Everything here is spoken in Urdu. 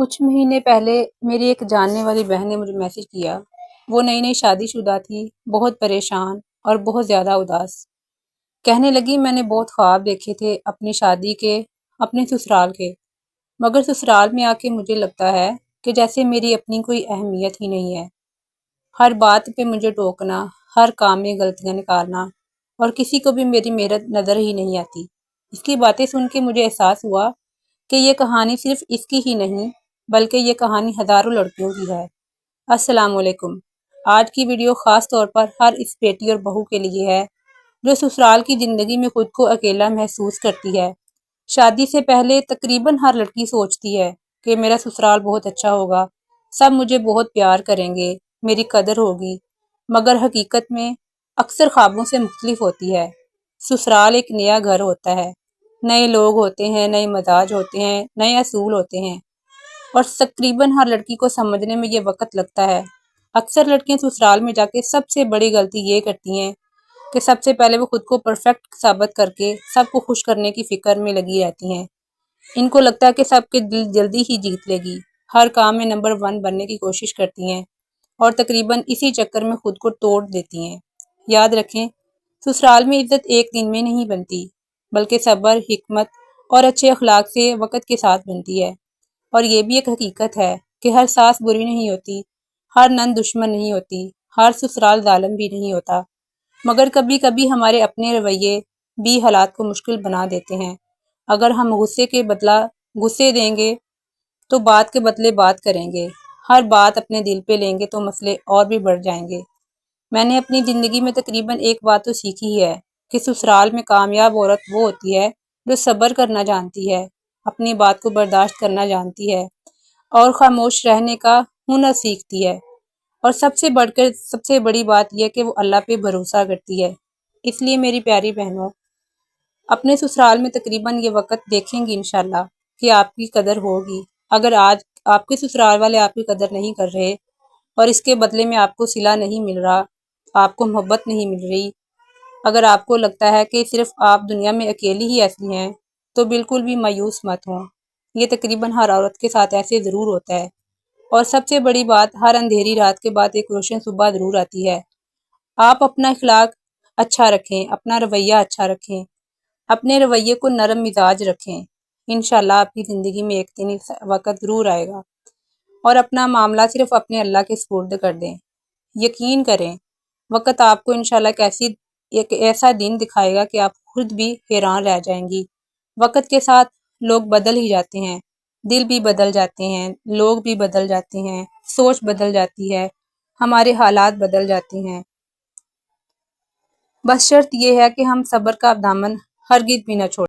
کچھ مہینے پہلے میری ایک جاننے والی بہن نے مجھے میسج کیا۔ وہ نئی نئی شادی شدہ تھی، بہت پریشان اور بہت زیادہ اداس۔ کہنے لگی میں نے بہت خواب دیکھے تھے اپنی شادی کے، اپنے سسرال کے، مگر سسرال میں آ کے مجھے لگتا ہے کہ جیسے میری اپنی کوئی اہمیت ہی نہیں ہے۔ ہر بات پہ مجھے ٹوکنا، ہر کام میں غلطیاں نکالنا، اور کسی کو بھی میری محنت نظر ہی نہیں آتی۔ اس کی باتیں سن کے مجھے احساس ہوا کہ یہ کہانی صرف اس کی ہی نہیں بلکہ یہ کہانی ہزاروں لڑکیوں کی ہے۔ السلام علیکم۔ آج کی ویڈیو خاص طور پر ہر اس بیٹی اور بہو کے لیے ہے جو سسرال کی زندگی میں خود کو اکیلا محسوس کرتی ہے۔ شادی سے پہلے تقریباً ہر لڑکی سوچتی ہے کہ میرا سسرال بہت اچھا ہوگا، سب مجھے بہت پیار کریں گے، میری قدر ہوگی، مگر حقیقت میں اکثر خوابوں سے مختلف ہوتی ہے۔ سسرال ایک نیا گھر ہوتا ہے، نئے لوگ ہوتے ہیں، نئے مزاج ہوتے ہیں، نئے اصول ہوتے ہیں، اور تقریباً ہر لڑکی کو سمجھنے میں یہ وقت لگتا ہے۔ اکثر لڑکیاں سسرال میں جا کے سب سے بڑی غلطی یہ کرتی ہیں کہ سب سے پہلے وہ خود کو پرفیکٹ ثابت کر کے سب کو خوش کرنے کی فکر میں لگی رہتی ہیں۔ ان کو لگتا ہے کہ سب کے دل جلدی ہی جیت لے گی، ہر کام میں نمبر 1 بننے کی کوشش کرتی ہیں، اور تقریباً اسی چکر میں خود کو توڑ دیتی ہیں۔ یاد رکھیں، سسرال میں عزت ایک دن میں نہیں بنتی، بلکہ صبر، حکمت اور اچھے اخلاق سے وقت کے ساتھ بنتی ہے۔ اور یہ بھی ایک حقیقت ہے کہ ہر ساس بری نہیں ہوتی، ہر نند دشمن نہیں ہوتی، ہر سسرال ظالم بھی نہیں ہوتا، مگر کبھی کبھی ہمارے اپنے رویے بھی حالات کو مشکل بنا دیتے ہیں۔ اگر ہم غصے کے بدلہ غصے دیں گے تو بات کے بدلے بات کریں گے، ہر بات اپنے دل پہ لیں گے تو مسئلے اور بھی بڑھ جائیں گے۔ میں نے اپنی زندگی میں تقریباً ایک بات تو سیکھی ہی ہے کہ سسرال میں کامیاب عورت وہ ہوتی ہے جو صبر کرنا جانتی ہے، اپنی بات کو برداشت کرنا جانتی ہے، اور خاموش رہنے کا ہنر سیکھتی ہے، اور سب سے بڑھ کر سب سے بڑی بات یہ کہ وہ اللہ پہ بھروسہ کرتی ہے۔ اس لیے میری پیاری بہنوں، اپنے سسرال میں تقریباً یہ وقت دیکھیں گی انشاءاللہ کہ آپ کی قدر ہوگی۔ اگر آج آپ کے سسرال والے آپ کی قدر نہیں کر رہے اور اس کے بدلے میں آپ کو صلہ نہیں مل رہا، آپ کو محبت نہیں مل رہی، اگر آپ کو لگتا ہے کہ صرف آپ دنیا میں اکیلی ہی ایسی ہیں، تو بالکل بھی مایوس مت ہوں۔ یہ تقریباً ہر عورت کے ساتھ ایسے ضرور ہوتا ہے، اور سب سے بڑی بات، ہر اندھیری رات کے بعد ایک روشن صبح ضرور آتی ہے۔ آپ اپنا اخلاق اچھا رکھیں، اپنا رویہ اچھا رکھیں، اپنے رویے کو نرم مزاج رکھیں، انشاءاللہ آپ کی زندگی میں ایک دن وقت ضرور آئے گا، اور اپنا معاملہ صرف اپنے اللہ کے سپرد کر دیں۔ یقین کریں، وقت آپ کو انشاءاللہ ایک ایسا دن دکھائے گا کہ آپ خود بھی حیران رہ جائیں گی۔ وقت کے ساتھ لوگ بدل ہی جاتے ہیں، دل بھی بدل جاتے ہیں، لوگ بھی بدل جاتے ہیں، سوچ بدل جاتی ہے، ہمارے حالات بدل جاتے ہیں۔ بس شرط یہ ہے کہ ہم صبر کا دامن ہرگز بھی نہ چھوڑیں۔